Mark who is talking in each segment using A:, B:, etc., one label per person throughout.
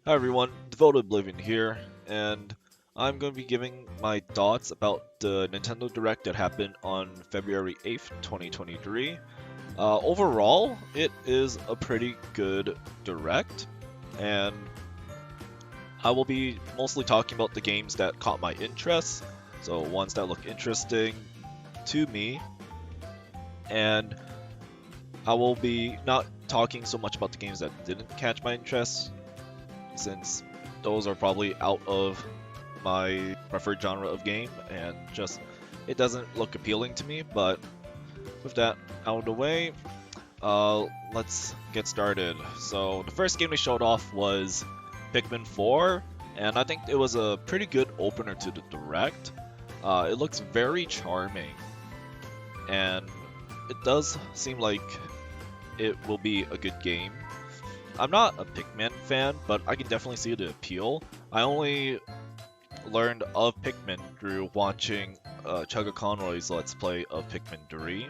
A: Hi everyone, Devoted Oblivion here, and I'm going to be giving my thoughts about the Nintendo Direct that happened on February 8th, 2023. Overall, it is a pretty good Direct, and I will be mostly talking about the games that caught my interest, so ones that look interesting to me, and I will be not talking so much about the games that didn't catch my interest, since those are probably out of my preferred genre of game and just it doesn't look appealing to me. But with that out of the way, let's get started. So the first game they showed off was Pikmin 4, and I think it was a pretty good opener to the Direct. It looks very charming, and it does seem like it will be a good game. I'm not a Pikmin fan, but I can definitely see the appeal. I only learned of Pikmin through watching Chugga Conroy's Let's Play of Pikmin 3,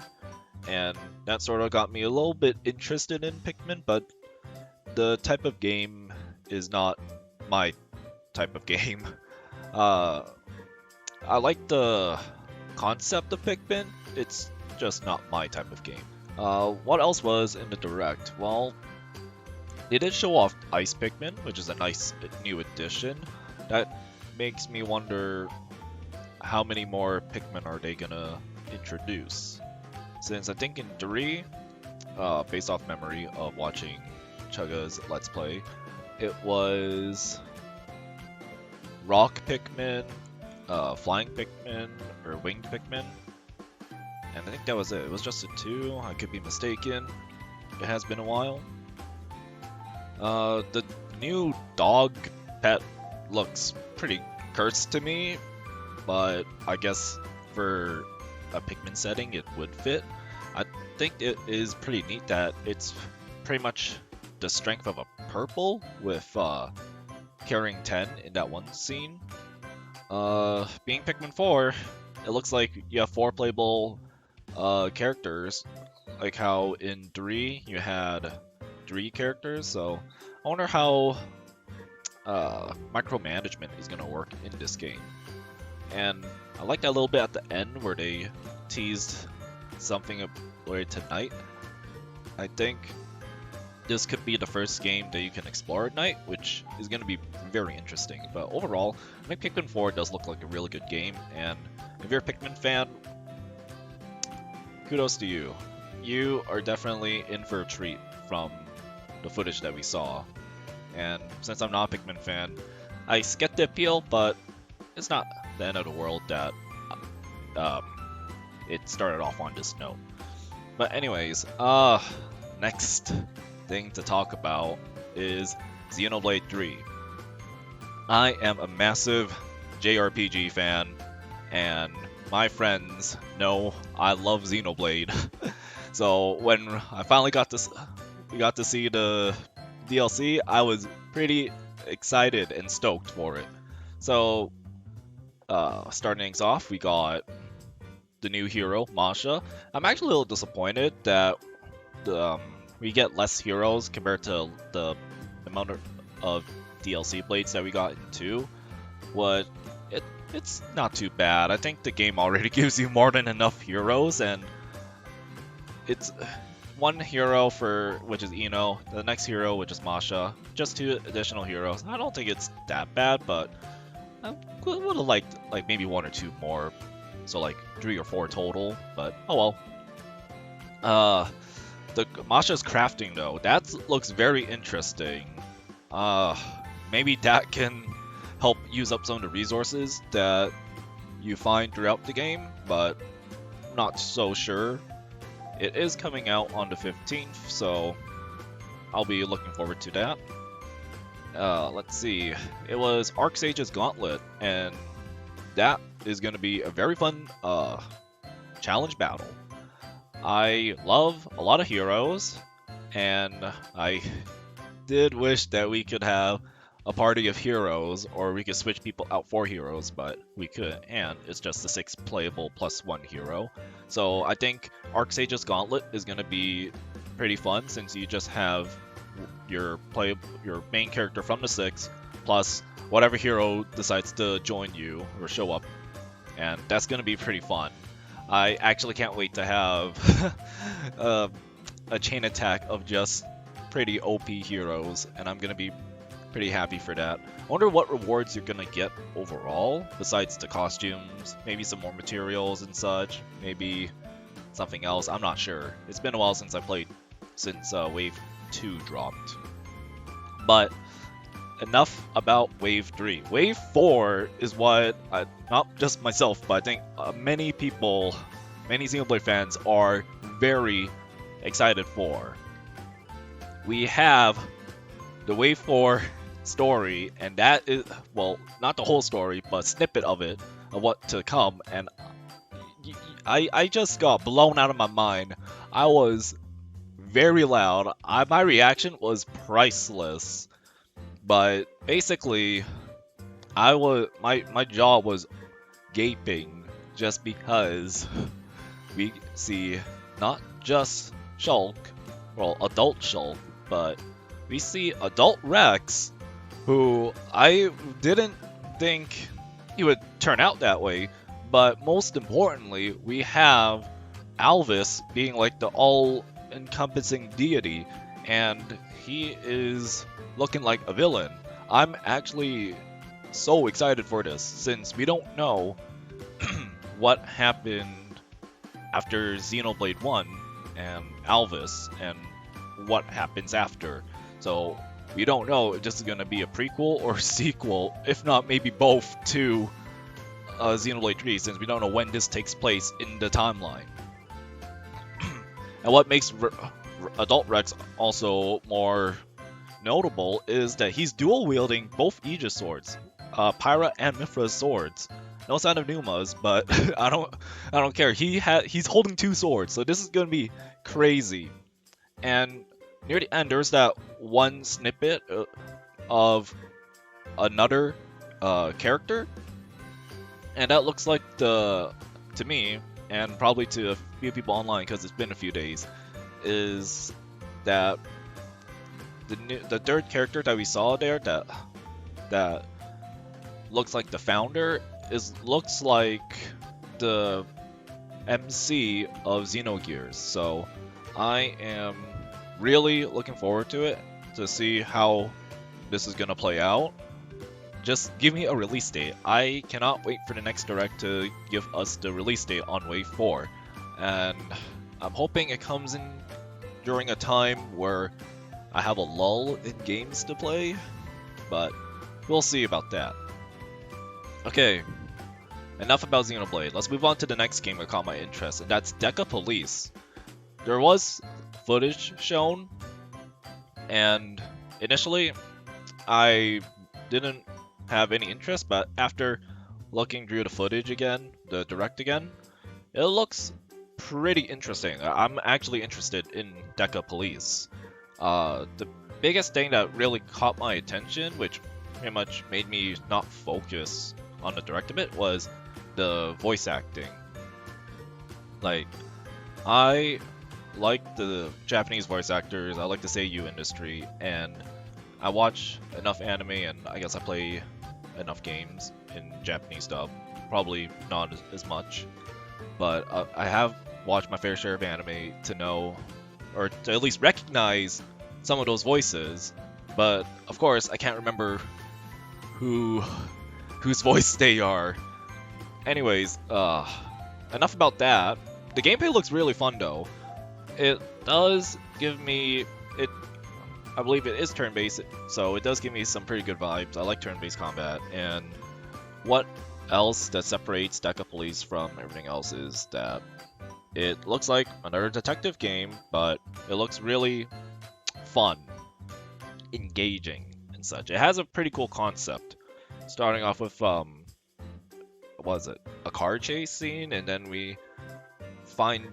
A: and that sort of got me a little bit interested in Pikmin, but the type of game is not my type of game. Uh, I like the concept of Pikmin, it's just not my type of game. What else was in the Direct? Well, they did show off Ice Pikmin, which is a nice new addition. That makes me wonder how many more Pikmin are they gonna introduce? Since I think in 3, based off memory of watching Chugga's Let's Play, it was Rock Pikmin, Flying Pikmin, or Winged Pikmin, and I think that was it. It was just the 2, I could be mistaken. It has been a while. The new dog pet looks pretty cursed to me, but I guess for a Pikmin setting it would fit. I think it is pretty neat that it's pretty much the strength of a purple with carrying 10 in that one scene. Being Pikmin 4, it looks like you have 4 playable characters, like how in 3 you had 3 characters, so I wonder how micromanagement is going to work in this game. And I like that little bit at the end where they teased something related to night. I think this could be the first game that you can explore at night, which is going to be very interesting. But overall, I think Pikmin 4 does look like a really good game, and if you're a Pikmin fan, kudos to you. You are definitely in for a treat from the footage that we saw. And since I'm not a Pikmin fan, I get the appeal, but it's not the end of the world that it started off on this note. But anyways, next thing to talk about is Xenoblade 3. I am a massive JRPG fan, and my friends know I love Xenoblade. So when I finally we got to see the DLC, I was pretty excited and stoked for it. So, starting things off, we got the new hero, Masha. I'm actually a little disappointed that we get less heroes compared to the amount of DLC blades that we got in 2. It's not too bad. I think the game already gives you more than enough heroes, and it's one hero which is Ino, the next hero which is Masha, just 2 additional heroes. I don't think it's that bad, but I would have liked like maybe 1 or 2 more, so like 3 or 4 total. But oh well. The Masha's crafting though, that looks very interesting. Maybe that can help use up some of the resources that you find throughout the game, but I'm not so sure. It is coming out on the 15th, so I'll be looking forward to that. Let's see. It was Arcsage's Gauntlet, and that is going to be a very fun challenge battle. I love a lot of heroes, and I did wish that we could have a party of heroes, or we could switch people out for heroes, but we couldn't, and it's just the 6 playable plus 1 hero. So I think Arcsage's Gauntlet is going to be pretty fun, since you just have your main character from the 6, plus whatever hero decides to join you or show up, and that's gonna be pretty fun. I actually can't wait to have a chain attack of just pretty OP heroes, and I'm gonna be pretty happy for that. I wonder what rewards you're gonna get overall, besides the costumes, maybe some more materials and such, maybe something else, I'm not sure. It's been a while since I played, since Wave 2 dropped. But enough about Wave 3. Wave 4 is what, not just myself, but I think many people, many Xenoblade fans are very excited for. We have the Wave 4 story, and that is, well, not the whole story, but a snippet of it, of what to come, and I just got blown out of my mind. I was very loud. My reaction was priceless. But basically, my jaw was gaping just because we see not just Shulk, well, adult Shulk, but we see adult Rex, who I didn't think he would turn out that way, but most importantly, we have Alvis being like the all-encompassing deity, and he is looking like a villain. I'm actually so excited for this, since we don't know what happened after Xenoblade 1 and Alvis, and what happens after. So we don't know if this is going to be a prequel or sequel, if not maybe both, to Xenoblade 3, since we don't know when this takes place in the timeline. And what makes Adult Rex also more notable is that he's dual wielding both Aegis swords, Pyra and Mithra's swords. No sign of Numa's, but I don't care. He's holding 2 swords, so this is gonna be crazy. And near the end, there's that one snippet of another character, and that looks like to me, and probably to a few people online because it's been a few days, is that the third character that we saw there that looks like the founder looks like the MC of Xenogears. So I am really looking forward to it, to see how this is gonna play out. Just give me a release date. I cannot wait for the next Direct to give us the release date on Wave 4. And I'm hoping it comes in during a time where I have a lull in games to play, but we'll see about that. Okay, enough about Xenoblade. Let's move on to the next game that caught my interest, and that's DECAPOLICE. There was footage shown, and initially I didn't have any interest, but after looking through the footage again, the Direct again, it looks pretty interesting. I'm actually interested in DECAPOLICE. The biggest thing that really caught my attention, which pretty much made me not focus on the Direct a bit, was the voice acting. Like, I like the Japanese voice actors, I like the seiyuu industry, and I watch enough anime, and I guess I play enough games in Japanese dub. Probably not as much, but I have watched my fair share of anime to know, or to at least recognize some of those voices. But of course, I can't remember whose voice they are. Anyways, enough about that. The gameplay looks really fun though. It does give me I believe it is turn-based, so it does give me some pretty good vibes. I like turn-based combat, and what else that separates DECAPOLICE from everything else is that it looks like another detective game, but it looks really fun, engaging, and such. It has a pretty cool concept, starting off with what was it? A car chase scene, and then we find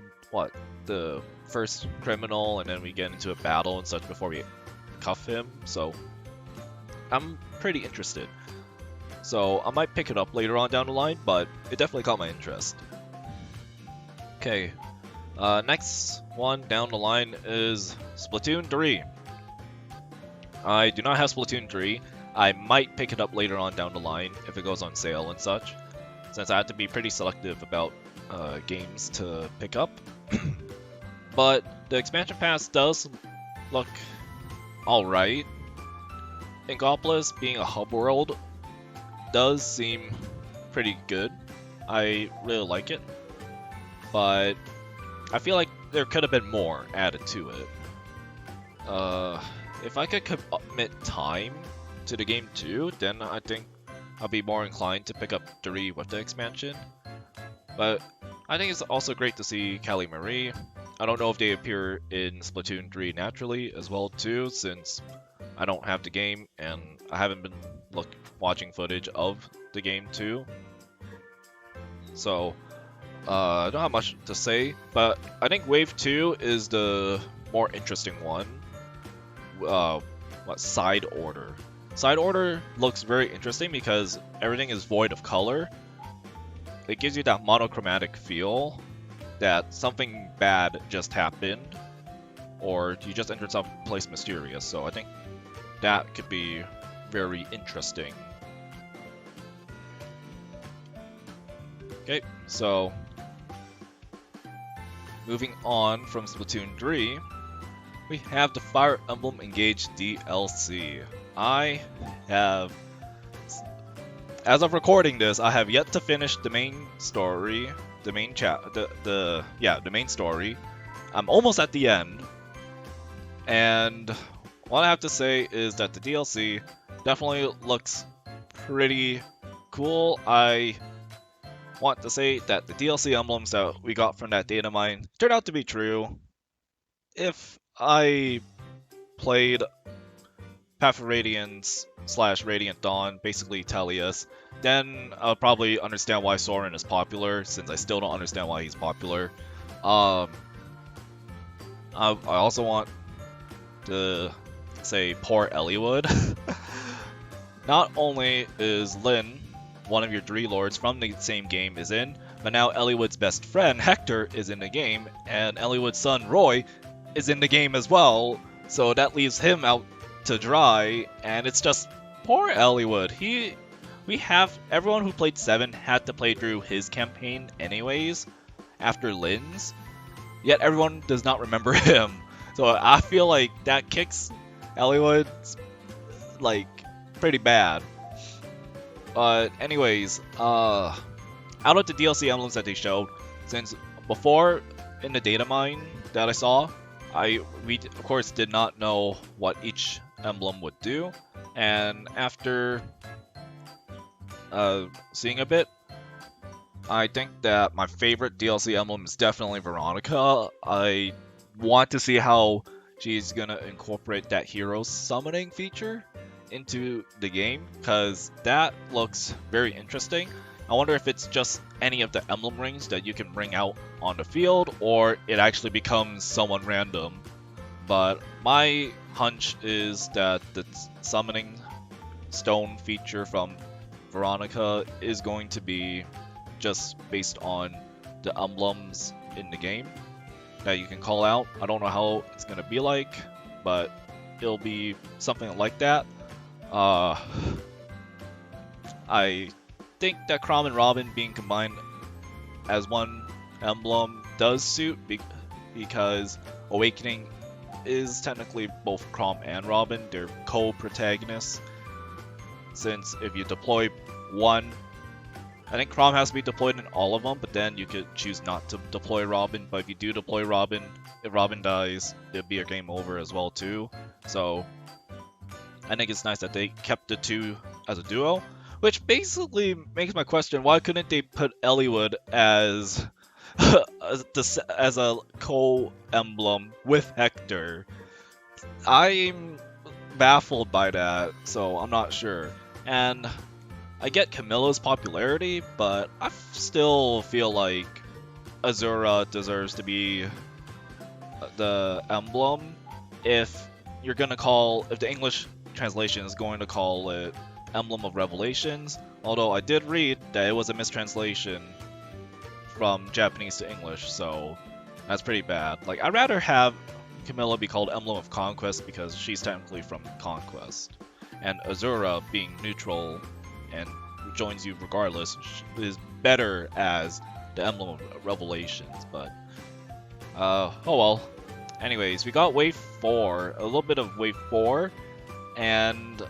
A: the first criminal, and then we get into a battle and such before we cuff him. So I'm pretty interested. So I might pick it up later on down the line, but it definitely caught my interest. Okay, next one down the line is Splatoon 3. I do not have Splatoon 3. I might pick it up later on down the line if it goes on sale and such, since I have to be pretty selective about games to pick up. But the expansion pass does look alright. DECAPOLICE being a hub world does seem pretty good. I really like it, but I feel like there could have been more added to it. If I could commit time to the game too, then I think I'll be more inclined to pick up 3 with the expansion. But I think it's also great to see Callie Marie. I don't know if they appear in Splatoon 3 naturally as well too, since I don't have the game and I haven't been watching footage of the game too. So I don't have much to say, but I think Wave 2 is the more interesting one. Side Order? Side Order looks very interesting because everything is void of color. It gives you that monochromatic feel that something bad just happened, or you just entered some place mysterious. So I think that could be very interesting. Okay, so moving on from Splatoon 3, we have the Fire Emblem Engage DLC. As of recording this, I have yet to finish the main story, the main story. I'm almost at the end, and what I have to say is that the DLC definitely looks pretty cool. I want to say that the DLC emblems that we got from that data mine turned out to be true. If I played Path of Radiance / Radiant Dawn, basically Tellius, then I'll probably understand why Soren is popular, since I still don't understand why he's popular. I also want to say poor Eliwood. Not only is Lyn, one of your 3 lords from the same game, is in, but now Eliwood's best friend, Hector, is in the game, and Eliwood's son, Roy, is in the game as well, so that leaves him out to dry, and it's just poor Eliwood. Everyone who played 7 had to play through his campaign anyways, after Lyn's, yet everyone does not remember him. So I feel like that kicks Eliwood, pretty bad. But anyways, out of the DLC emblems that they showed, since before in the data mine that I saw, we of course did not know what each emblem would do, and after seeing a bit, I think that my favorite DLC emblem is definitely Veronica. I want to see how she's gonna incorporate that hero summoning feature into the game, because that looks very interesting. I wonder if it's just any of the emblem rings that you can bring out on the field, or it actually becomes someone random. But my hunch is that the summoning stone feature from Veronica is going to be just based on the emblems in the game that you can call out. I don't know how it's going to be like, but it'll be something like that. I think that Chrom and Robin being combined as one emblem does suit, because Awakening is technically both Chrom and Robin. They're co-protagonists, since if you deploy one, I think Chrom has to be deployed in all of them, but then you could choose not to deploy Robin. But if you do deploy Robin, if Robin dies, it'll be a game over as well too. So I think it's nice that they kept the 2 as a duo, which basically makes my question: why couldn't they put Eliwood as as a co-emblem with Hector? I'm baffled by that, so I'm not sure. And I get Camilla's popularity, but I still feel like Azura deserves to be the emblem. If the English translation is going to call it Emblem of Revelations, although I did read that it was a mistranslation from Japanese to English, so that's pretty bad. I'd rather have Camilla be called Emblem of Conquest because she's technically from Conquest. And Azura being neutral and joins you regardless is better as the Emblem of Revelations, but oh well. Anyways, we got Wave 4, a little bit of Wave 4, and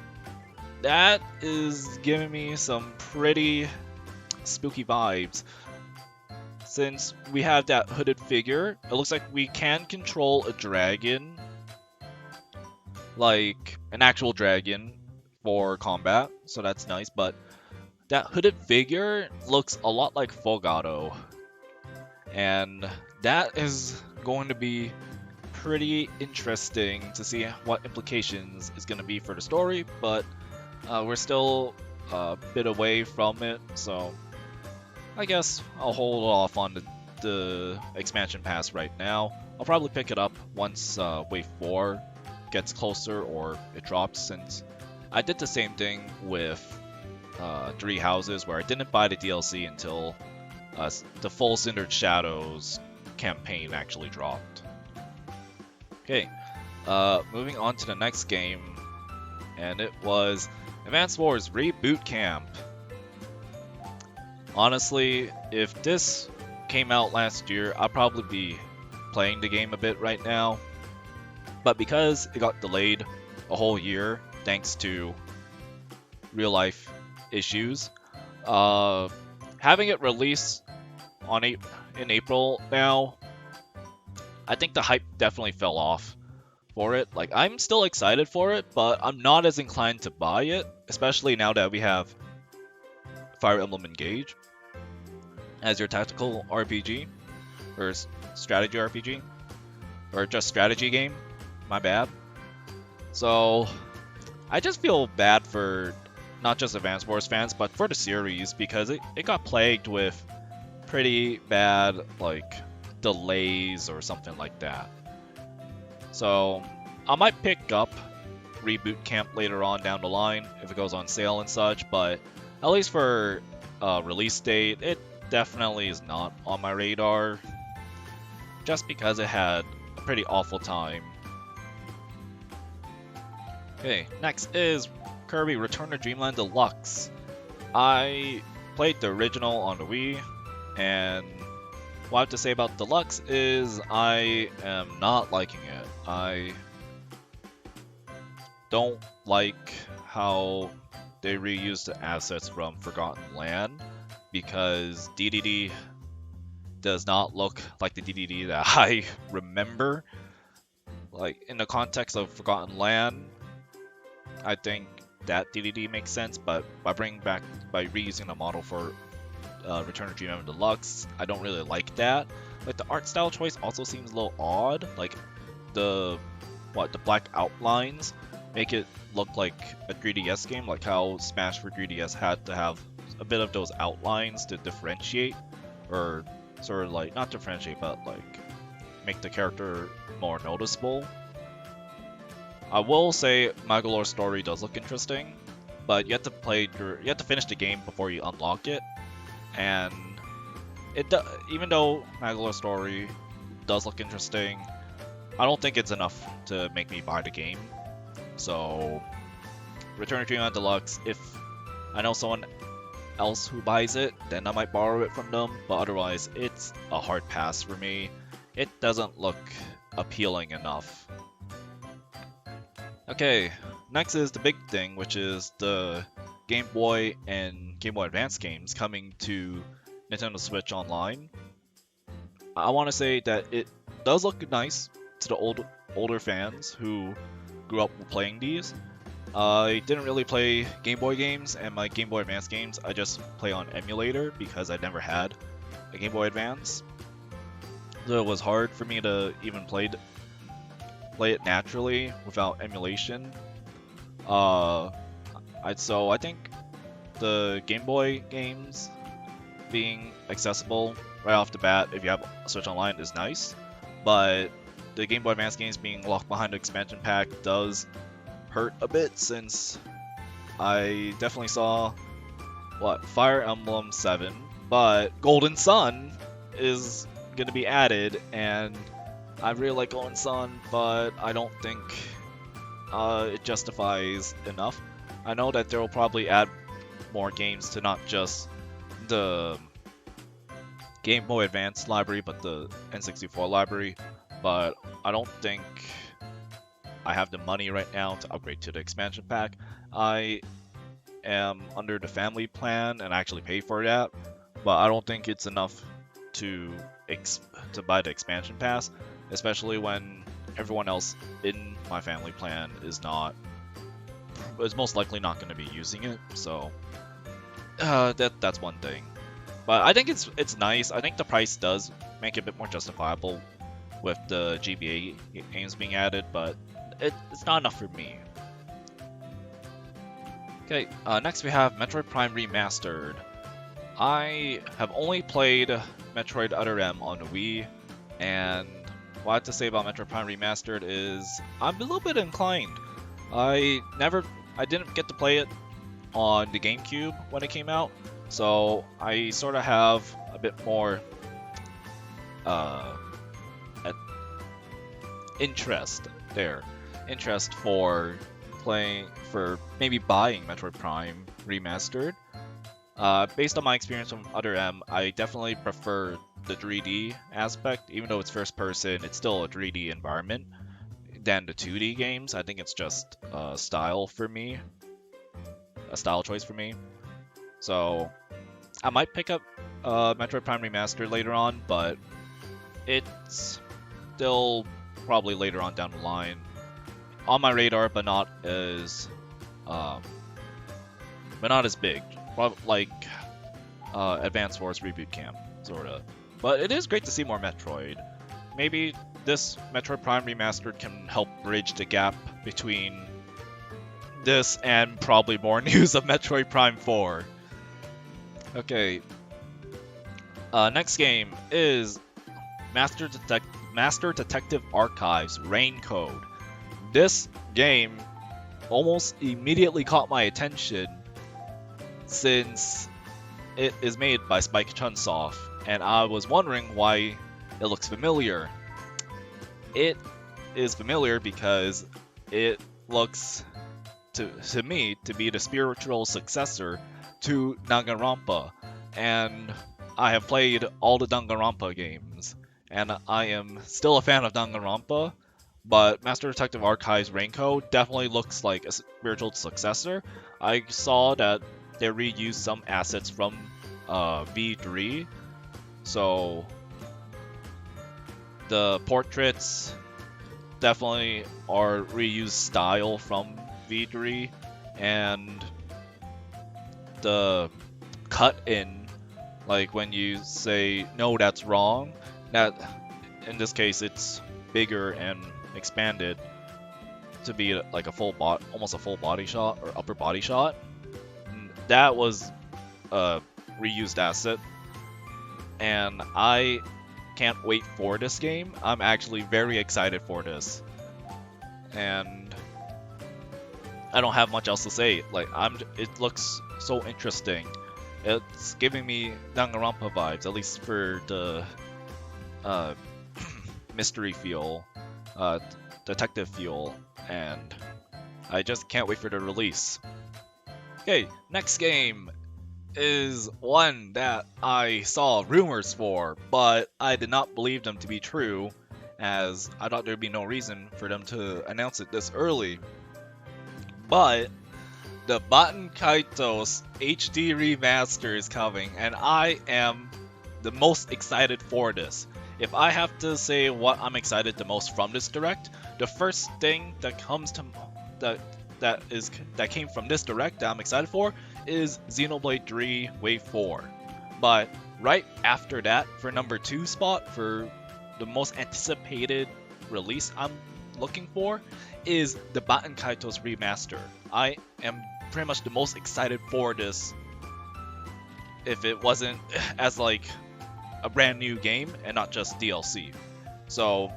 A: that is giving me some pretty spooky vibes. Since we have that hooded figure, it looks like we can control a dragon, like an actual dragon for combat, so that's nice, but that hooded figure looks a lot like Fogado, and that is going to be pretty interesting to see what implications is going to be for the story, but we're still a bit away from it, so I guess I'll hold off on the expansion pass right now. I'll probably pick it up once Wave 4 gets closer or it drops, since I did the same thing with Three Houses, where I didn't buy the DLC until the full Cindered Shadows campaign actually dropped. Okay, moving on to the next game, and it was Advance Wars Reboot Camp. Honestly, if this came out last year, I'd probably be playing the game a bit right now, but because it got delayed a whole year thanks to real life issues, having it released in April now, I think the hype definitely fell off for it. Like, I'm still excited for it, but I'm not as inclined to buy it, especially now that we have Fire Emblem Engage as your tactical RPG, or strategy RPG, or just strategy game, my bad. So, I just feel bad for not just Advance Wars fans, but for the series, because it got plagued with pretty bad, like, delays or something like that. So, I might pick up Reboot Camp later on down the line if it goes on sale and such, but at least for release date, it definitely is not on my radar, just because it had a pretty awful time. Okay, next is Kirby Return to Dreamland Deluxe. I played the original on the Wii, and what I have to say about Deluxe is I am not liking it. I don't like how they reused the assets from Forgotten Land, because DDD does not look like the DDD that I remember. Like, in the context of Forgotten Land, I think that DDD makes sense, but by reusing the model for Return to Dreamland Deluxe, I don't really like that. Like, the art style choice also seems a little odd. Like, the black outlines make it look like a 3DS game, like how Smash for 3DS had to have a bit of those outlines to differentiate, or sort of like, not differentiate, but like make the character more noticeable. I will say Magolor's story does look interesting, but you have to finish the game before you unlock it, and even though Magolor's story does look interesting, I don't think it's enough to make me buy the game. So, Return to Dreamland Deluxe, if I know someone else who buys it, then I might borrow it from them, but otherwise it's a hard pass for me. It doesn't look appealing enough. Okay, next is the big thing, which is the Game Boy and Game Boy Advance games coming to Nintendo Switch Online. I want to say that it does look nice to the older fans who grew up playing these. I didn't really play Game Boy games, and my Game Boy Advance games I just play on emulator because I never had a Game Boy Advance. So it was hard for me to even play it naturally without emulation. So I think the Game Boy games being accessible right off the bat if you have Switch Online is nice, but the Game Boy Advance games being locked behind the expansion pack does hurt a bit, since I definitely saw Fire Emblem 7, but Golden Sun is going to be added, and I really like Golden Sun, but I don't think it justifies enough. I know that they'll probably add more games to not just the Game Boy Advance library, but the N64 library, but I don't think I have the money right now to upgrade to the expansion pack. I am under the family plan and actually pay for that, but I don't think it's enough to buy the expansion pass, especially when everyone else in my family plan is most likely not going to be using it. So that's one thing. But I think it's nice. I think the price does make it a bit more justifiable with the GBA games being added, but it's not enough for me. Okay, next we have Metroid Prime Remastered. I have only played Metroid Other M on the Wii, and what I have to say about Metroid Prime Remastered is I'm a little bit inclined. I didn't get to play it on the GameCube when it came out, so I sort of have a bit more interest for maybe buying Metroid Prime Remastered. Based on my experience from Other M, I definitely prefer the 3D aspect. Even though it's first person, it's still a 3D environment than the 2D games. I think it's just a style choice for me. So I might pick up Metroid Prime Remastered later on, but it's still probably later on down the line. On my radar, but not as big. Like Advance Wars Reboot Camp, sorta. But it is great to see more Metroid. Maybe this Metroid Prime Remastered can help bridge the gap between this and probably more news of Metroid Prime 4. Okay. Next game is Master Detective Archives Rain Code. This game almost immediately caught my attention since it is made by Spike Chunsoft, and I was wondering why it looks familiar. It is familiar because it looks to me to be the spiritual successor to Danganronpa, and I have played all the Danganronpa games, and I am still a fan of Danganronpa, but Master Detective Archives Raincoat definitely looks like a spiritual successor. I saw that they reused some assets from V3, so the portraits definitely are reused style from V3, and the cut in, like when you say no, that's wrong, that in this case it's bigger and expanded to be like almost a full body shot or upper body shot. That was a reused asset, and I can't wait for this game. I'm actually very excited for this, and I don't have much else to say. Like it looks so interesting. It's giving me Danganronpa vibes, at least for the mystery feel, detective feel, and I just can't wait for the release. Okay, next game is one that I saw rumors for, but I did not believe them to be true, as I thought there'd be no reason for them to announce it this early. But the Baten Kaitos HD remaster is coming, and I am the most excited for this. If I have to say what I'm excited the most from this direct, the first thing that came from this direct that I'm excited for is Xenoblade 3 Wave 4. But right after that, for number 2 spot for the most anticipated release I'm looking for, is the Baten Kaitos remaster. I am pretty much the most excited for this, if it wasn't as like a brand new game and not just DLC. So,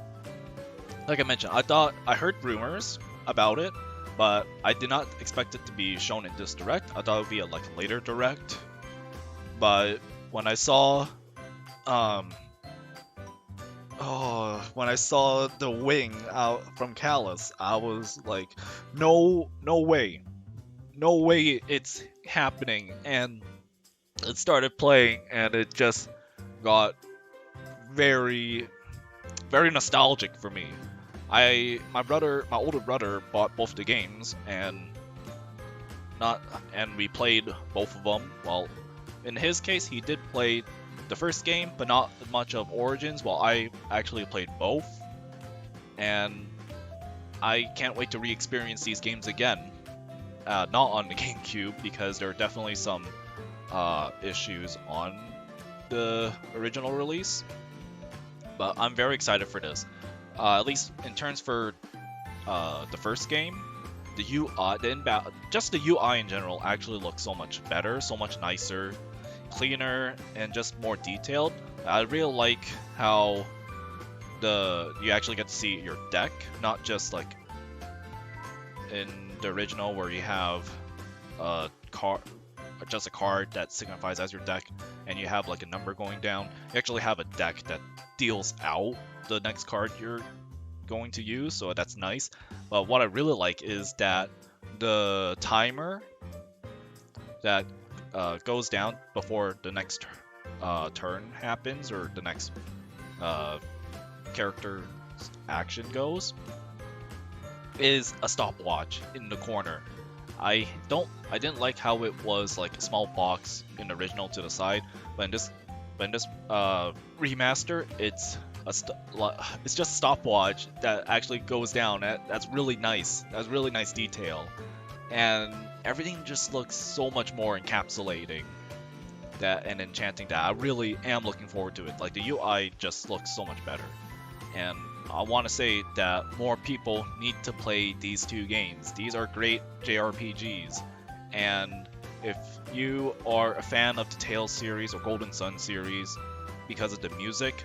A: like I mentioned, I heard rumors about it, but I did not expect it to be shown in this direct. I thought it would be a later direct. But when I saw
B: Oh, when I saw the wing out from Callus, I was like, no, no way, no way it's happening. And it started playing, and it just got very, very nostalgic for me. My older brother bought both the games, and not, and we played both of them. Well, in his case, he did play the first game, but not much of Origins. While I actually played both, and I can't wait to re-experience these games again. Not on the GameCube, because there are definitely some issues on the original release. But I'm very excited for this. At least in terms for the first game, the UI, just the UI in general actually looks so much better, so much nicer, cleaner, and just more detailed. I really like how you actually get to see your deck, not just like in the original where you have a card, just a card that signifies as your deck, and you have like a number going down. You actually have a deck that deals out the next card you're going to use, so that's nice. But what I really like is that the timer that goes down before the next turn happens, or the next character's action goes, is a stopwatch in the corner. I didn't like how it was like a small box in the original to the side, but in this remaster, it's just a stopwatch that actually goes down. That's really nice. That's really nice detail, and everything just looks so much more encapsulating and enchanting that I really am looking forward to it. Like the UI just looks so much better, and I want to say that more people need to play these two games. These are great JRPGs, and if you are a fan of the Tales series or Golden Sun series because of the music,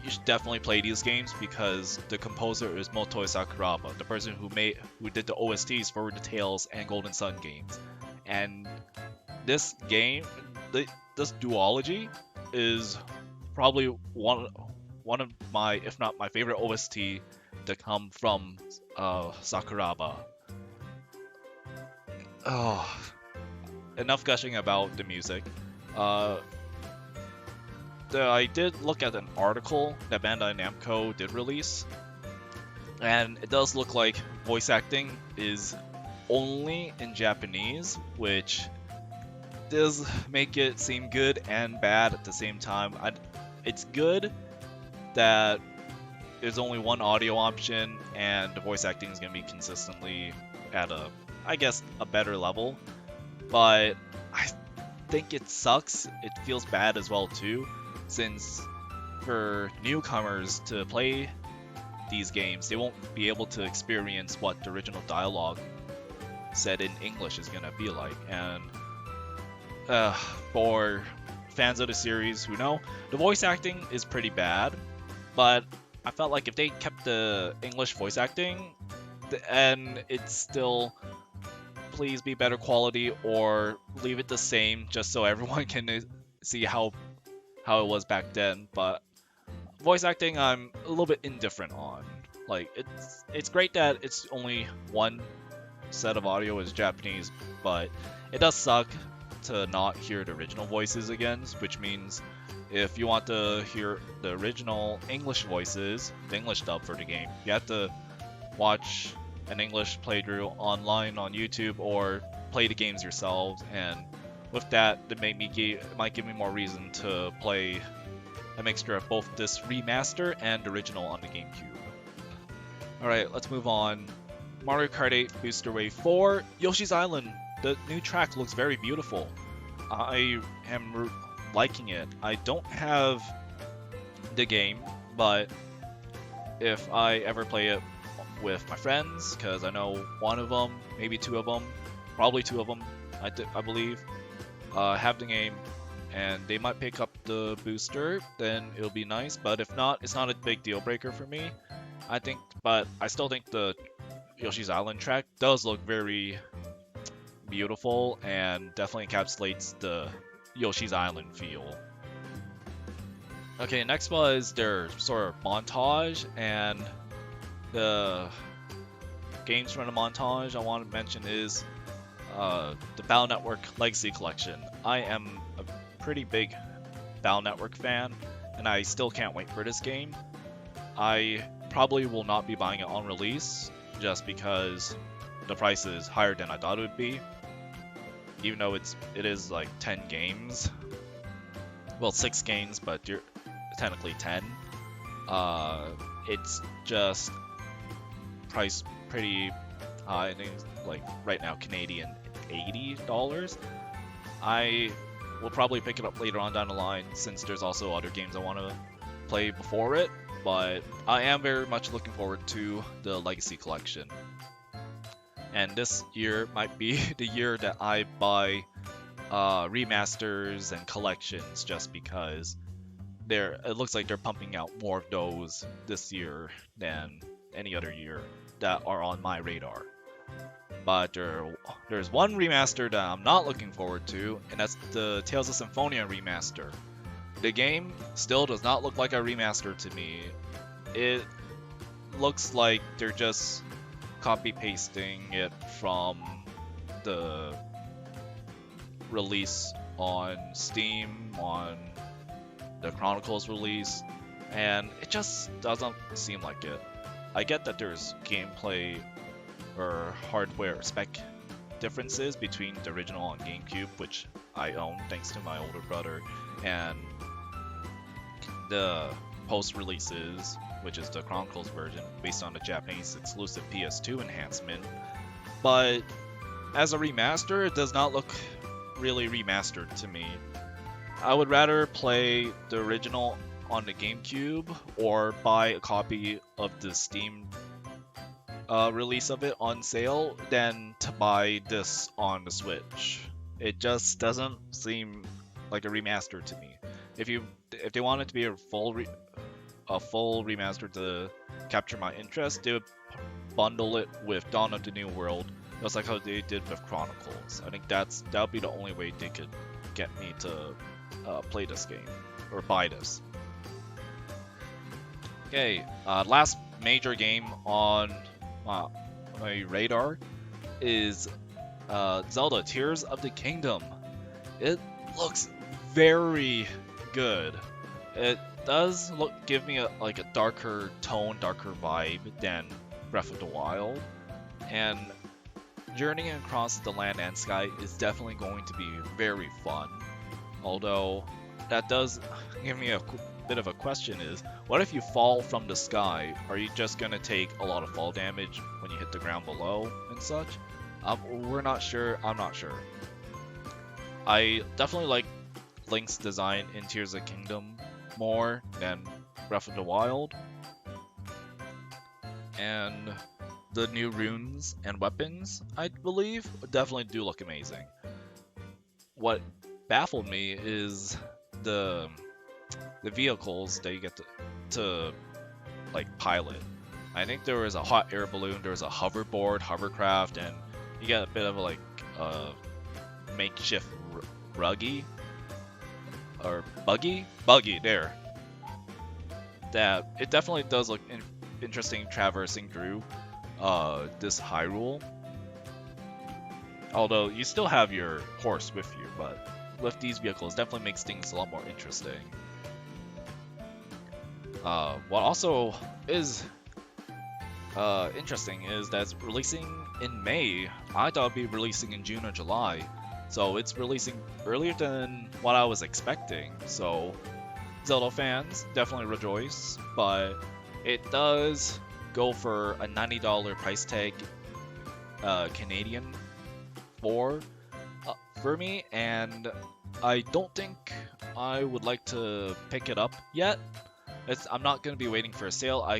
B: you should definitely play these games, because the composer is Motoi Sakuraba, the person who did the OSTs for the Tales and Golden Sun games. And this game, this duology, is probably one of my, if not my favorite OST to come from Sakuraba. Oh, enough gushing about the music. Uh, I did look at an article that Bandai Namco did release, and it does look like voice acting is only in Japanese, which does make it seem good and bad at the same time. It's good that there's only one audio option, and the voice acting is going to be consistently at I guess, a better level. But I think it sucks. It feels bad as well too, since for newcomers to play these games, they won't be able to experience what the original dialogue said in English is gonna be like. And for fans of the series who know, the voice acting is pretty bad, but I felt like if they kept the English voice acting, and it's still, please be better quality, or leave it the same just so everyone can see how it was back then. But voice acting, I'm a little bit indifferent on. Like it's great that it's only one set of audio is Japanese, but it does suck to not hear the original voices again, which means if you want to hear the original English voices, the English dub for the game, you have to watch an English playthrough online on YouTube or play the games yourselves. And with that, it might give me more reason to play a mixture of both this remaster and original on the GameCube. Alright, let's move on. Mario Kart 8 Booster Wave 4, Yoshi's Island. The new track looks very beautiful. I am liking it. I don't have the game, but if I ever play it with my friends, because I know one of them, maybe two of them, probably two of them, I believe, have the game, and they might pick up the booster, then it'll be nice. But if not, it's not a big deal breaker for me, I think. But I still think the Yoshi's Island track does look very beautiful and definitely encapsulates the Yoshi's Island feel. Okay, next was their sort of montage, and the games from the montage I want to mention is the Battle Network Legacy Collection. I am a pretty big Battle Network fan, and I still can't wait for this game. I probably will not be buying it on release, just because the price is higher than I thought it would be. Even though it is like 10 games. Well, 6 games, but you're technically 10. It's just priced pretty high. I think it's like right now Canadian $80. I will probably pick it up later on down the line, since there's also other games I want to play before it. But I am very much looking forward to the Legacy Collection. And this year might be the year that I buy remasters and collections, just because it looks like they're pumping out more of those this year than any other year that are on my radar. But there's one remaster that I'm not looking forward to, and that's the Tales of Symphonia remaster. The game still does not look like a remaster to me. It looks like they're just copy-pasting it from the release on Steam, on the Chronicles release, and it just doesn't seem like it. I get that there's gameplay or hardware spec differences between the original and GameCube, which I own thanks to my older brother, and the post-releases, which is the Chronicles version based on the Japanese exclusive PS2 enhancement. But as a remaster, it does not look really remastered to me. I would rather play the original on the GameCube or buy a copy of the Steam release of it on sale than to buy this on the Switch. It just doesn't seem like a remaster to me. If they wanted to be a full remaster to capture my interest, they would bundle it with Dawn of the New World, just like how they did with Chronicles. I think that would be the only way they could get me to play this game or buy this. Okay, last major game on my radar is Zelda Tears of the Kingdom. It looks very good. It does give me a darker tone, darker vibe than Breath of the Wild, and journeying across the land and sky is definitely going to be very fun. Although that does give me a bit of a question: is what if you fall from the sky? Are you just gonna take a lot of fall damage when you hit the ground below and such? We're not sure. I'm not sure. I definitely like Link's design in Tears of the Kingdom more than Breath of the Wild, and the new runes and weapons, I believe, definitely do look amazing. What baffled me is the vehicles that you get to like pilot. I think there was a hot air balloon, there was a hoverboard, hovercraft, and you get a bit of a makeshift buggy there. That it definitely does look interesting traversing through this Hyrule. Although you still have your horse with you, but with these vehicles definitely makes things a lot more interesting. What also is interesting is that it's releasing in May. I thought it'd be releasing in June or July, so it's releasing earlier than what I was expecting. So Zelda fans definitely rejoice, but it does go for a $90 price tag Canadian for me, and I don't think I would like to pick it up yet. I'm not going to be waiting for a sale. I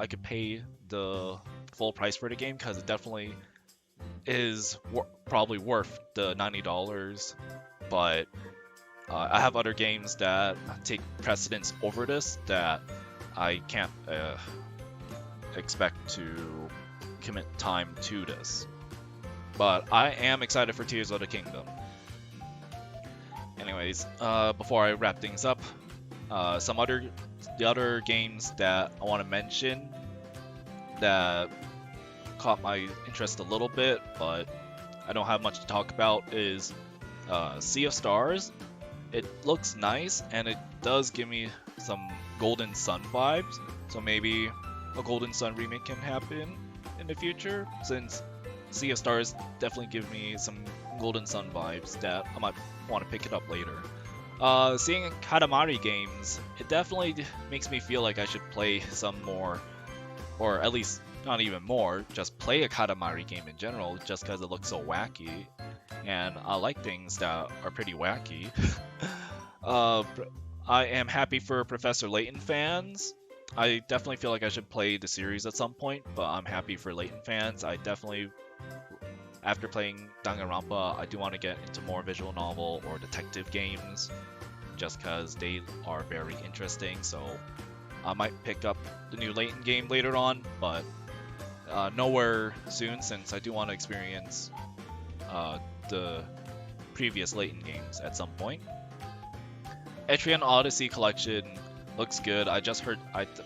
B: could pay the full price for the game because it definitely is probably worth the $90, but I have other games that take precedence over this that I can't expect to commit time to this. But I am excited for Tears of the Kingdom. Anyways, before I wrap things up, The other games that I want to mention that caught my interest a little bit, but I don't have much to talk about is Sea of Stars. It looks nice, and it does give me some Golden Sun vibes, so maybe a Golden Sun remake can happen in the future, since Sea of Stars definitely give me some Golden Sun vibes that I might want to pick it up later. Seeing Katamari games, it definitely makes me feel like I should play some more, or at least not even more, just play a Katamari game in general, just because it looks so wacky, and I like things that are pretty wacky. I am happy for Professor Layton fans. I definitely feel like I should play the series at some point, but I'm happy for Layton fans. I definitely, after playing Danganronpa, I do want to get into more visual novel or detective games, just because they are very interesting, so I might pick up the new Layton game later on, but nowhere soon, since I do want to experience the previous Layton games at some point. Etrian Odyssey collection looks good. I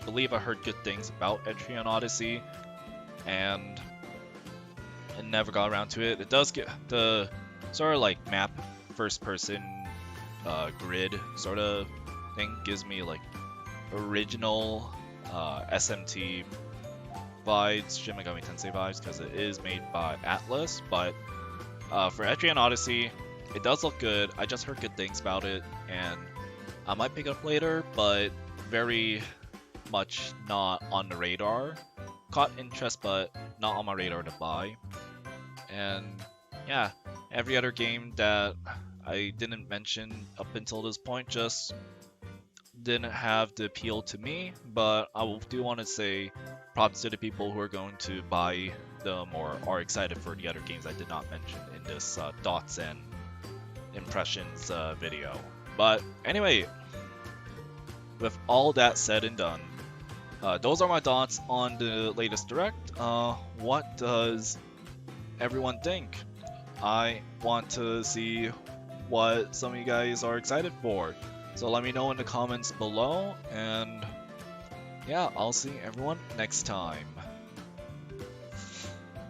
B: believe I heard good things about Etrian Odyssey, and I never got around to it. It does get the sort of like map first person grid sort of thing, gives me like original SMT vibes, Shin Megami Tensei vibes, because it is made by Atlas, but for Etrian Odyssey, it does look good. I just heard good things about it, and I might pick it up later, but very much not on the radar. Caught interest, but not on my radar to buy. And yeah, every other game that I didn't mention up until this point just didn't have the appeal to me, but I do want to say props to the people who are going to buy them or are excited for the other games I did not mention in this thoughts and impressions video. But anyway, with all that said and done, those are my thoughts on the latest Direct. What does everyone think? I want to see what some of you guys are excited for. So let me know in the comments below, and yeah, I'll see everyone next time.